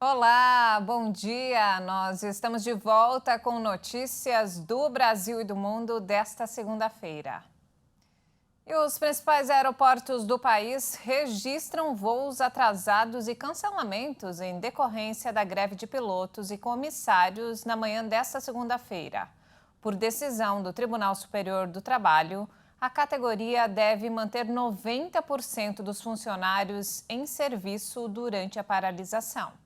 Olá, bom dia! Nós estamos de volta com notícias do Brasil e do mundo desta segunda-feira. E os principais aeroportos do país registram voos atrasados e cancelamentos em decorrência da greve de pilotos e comissários na manhã desta segunda-feira. Por decisão do Tribunal Superior do Trabalho, a categoria deve manter 90% dos funcionários em serviço durante a paralisação.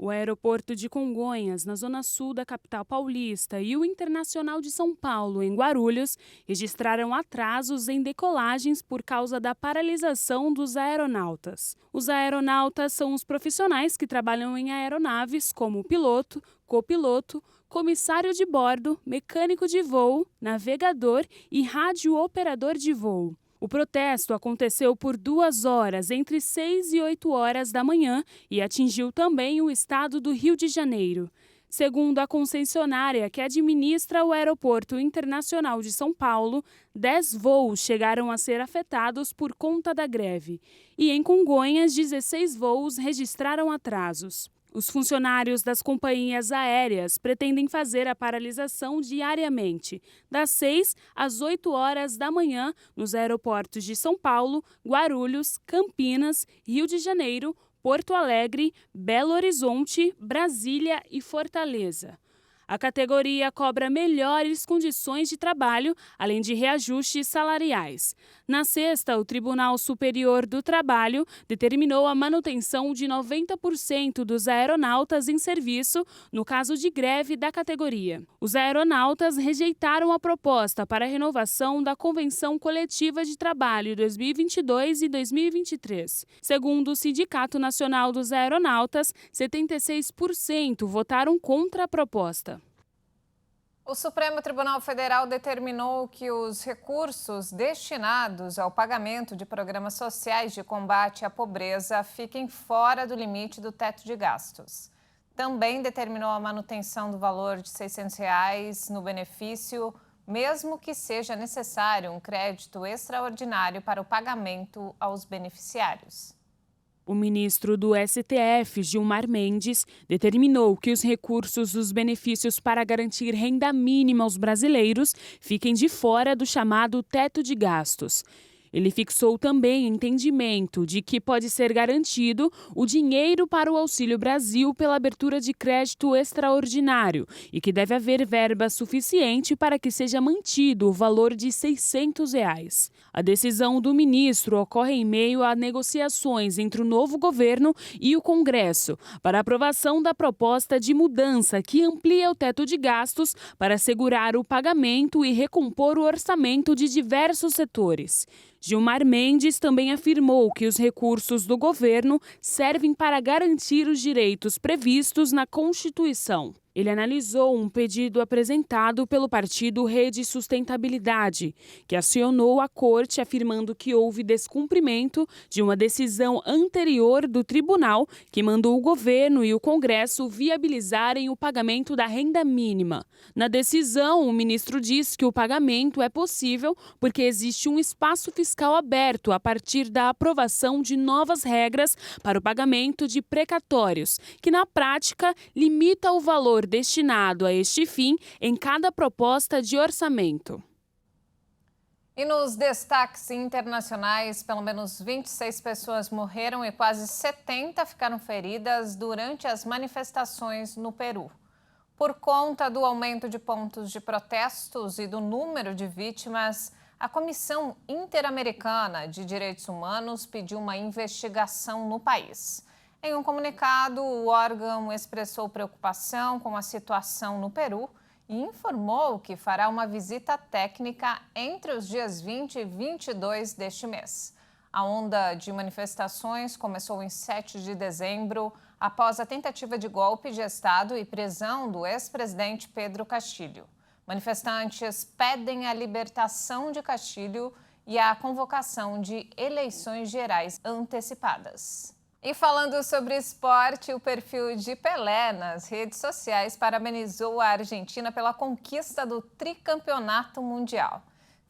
O aeroporto de Congonhas, na zona sul da capital paulista, e o Internacional de São Paulo, em Guarulhos, registraram atrasos em decolagens por causa da paralisação dos aeronautas. Os aeronautas são os profissionais que trabalham em aeronaves, como piloto, copiloto, comissário de bordo, mecânico de voo, navegador e radiooperador de voo. O protesto aconteceu por 2 horas, entre 6 e 8 horas da manhã, e atingiu também o estado do Rio de Janeiro. Segundo a concessionária que administra o Aeroporto Internacional de São Paulo, 10 voos chegaram a ser afetados por conta da greve. E em Congonhas, 16 voos registraram atrasos. Os funcionários das companhias aéreas pretendem fazer a paralisação diariamente, das 6 às 8 horas da manhã, nos aeroportos de São Paulo, Guarulhos, Campinas, Rio de Janeiro, Porto Alegre, Belo Horizonte, Brasília e Fortaleza. A categoria cobra melhores condições de trabalho, além de reajustes salariais. Na sexta, o Tribunal Superior do Trabalho determinou a manutenção de 90% dos aeronautas em serviço no caso de greve da categoria. Os aeronautas rejeitaram a proposta para a renovação da Convenção Coletiva de Trabalho 2022 e 2023. Segundo o Sindicato Nacional dos Aeronautas, 76% votaram contra a proposta. O Supremo Tribunal Federal determinou que os recursos destinados ao pagamento de programas sociais de combate à pobreza fiquem fora do limite do teto de gastos. Também determinou a manutenção do valor de R$ 600 no benefício, mesmo que seja necessário um crédito extraordinário para o pagamento aos beneficiários. O ministro do STF, Gilmar Mendes, determinou que os recursos dos benefícios para garantir renda mínima aos brasileiros fiquem de fora do chamado teto de gastos. Ele fixou também entendimento de que pode ser garantido o dinheiro para o Auxílio Brasil pela abertura de crédito extraordinário e que deve haver verba suficiente para que seja mantido o valor de R$ 600. A decisão do ministro ocorre em meio a negociações entre o novo governo e o Congresso para aprovação da proposta de mudança que amplia o teto de gastos para assegurar o pagamento e recompor o orçamento de diversos setores. Gilmar Mendes também afirmou que os recursos do governo servem para garantir os direitos previstos na Constituição. Ele analisou um pedido apresentado pelo partido Rede Sustentabilidade, que acionou a corte afirmando que houve descumprimento de uma decisão anterior do tribunal que mandou o governo e o Congresso viabilizarem o pagamento da renda mínima. Na decisão, o ministro diz que o pagamento é possível porque existe um espaço fiscal aberto a partir da aprovação de novas regras para o pagamento de precatórios, que na prática limita o valor destinado a este fim em cada proposta de orçamento. E nos destaques internacionais, pelo menos 26 pessoas morreram e quase 70 ficaram feridas durante as manifestações no Peru. Por conta do aumento de pontos de protestos e do número de vítimas, a Comissão Interamericana de Direitos Humanos pediu uma investigação no país. Em um comunicado, o órgão expressou preocupação com a situação no Peru e informou que fará uma visita técnica entre os dias 20 e 22 deste mês. A onda de manifestações começou em 7 de dezembro, após a tentativa de golpe de Estado e prisão do ex-presidente Pedro Castillo. Manifestantes pedem a libertação de Castillo e a convocação de eleições gerais antecipadas. E falando sobre esporte, o perfil de Pelé nas redes sociais parabenizou a Argentina pela conquista do tricampeonato mundial.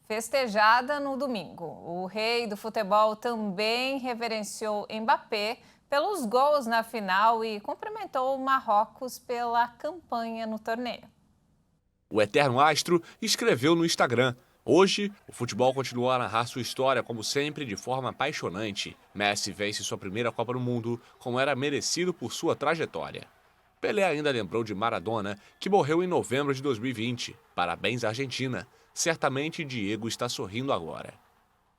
Festejada no domingo, o rei do futebol também reverenciou Mbappé pelos gols na final e cumprimentou o Marrocos pela campanha no torneio. O eterno astro escreveu no Instagram: "Hoje, o futebol continua a narrar sua história, como sempre, de forma apaixonante. Messi vence sua primeira Copa do Mundo, como era merecido por sua trajetória." Pelé ainda lembrou de Maradona, que morreu em novembro de 2020. Parabéns, Argentina. Certamente Diego está sorrindo agora.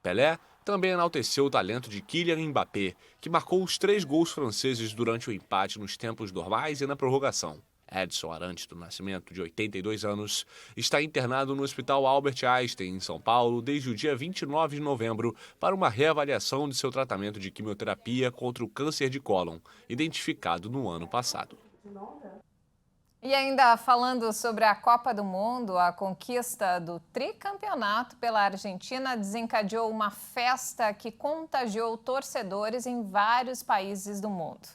Pelé também enalteceu o talento de Kylian Mbappé, que marcou os 3 gols franceses durante o empate nos tempos normais e na prorrogação. Edson Arantes do Nascimento, de 82 anos, está internado no Hospital Albert Einstein, em São Paulo, desde o dia 29 de novembro, para uma reavaliação de seu tratamento de quimioterapia contra o câncer de cólon, identificado no ano passado. E ainda falando sobre a Copa do Mundo, a conquista do tricampeonato pela Argentina desencadeou uma festa que contagiou torcedores em vários países do mundo.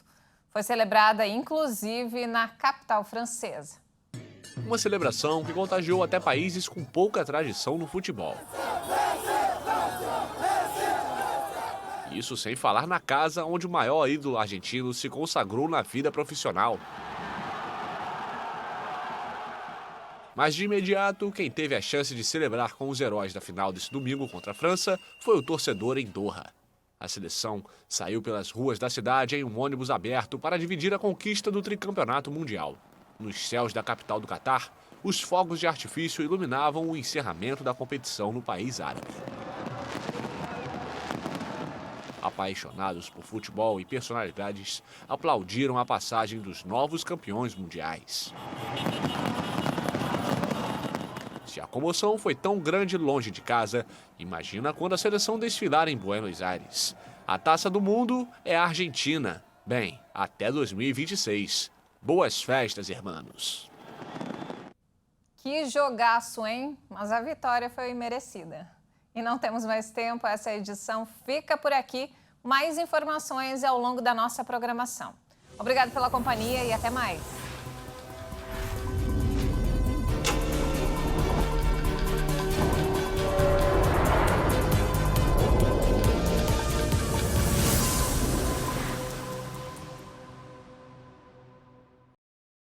Foi celebrada, inclusive, na capital francesa. Uma celebração que contagiou até países com pouca tradição no futebol. Isso sem falar na casa onde o maior ídolo argentino se consagrou na vida profissional. Mas de imediato, quem teve a chance de celebrar com os heróis da final desse domingo contra a França foi o torcedor em Doha. A seleção saiu pelas ruas da cidade em um ônibus aberto para dividir a conquista do tricampeonato mundial. Nos céus da capital do Catar, os fogos de artifício iluminavam o encerramento da competição no país árabe. Apaixonados por futebol e personalidades aplaudiram a passagem dos novos campeões mundiais. Se a comoção foi tão grande longe de casa, imagina quando a seleção desfilar em Buenos Aires. A Taça do Mundo é a Argentina. Bem, até 2026. Boas festas, irmãos. Que jogaço, hein? Mas a vitória foi merecida. E não temos mais tempo, essa edição fica por aqui. Mais informações ao longo da nossa programação. Obrigado pela companhia e até mais.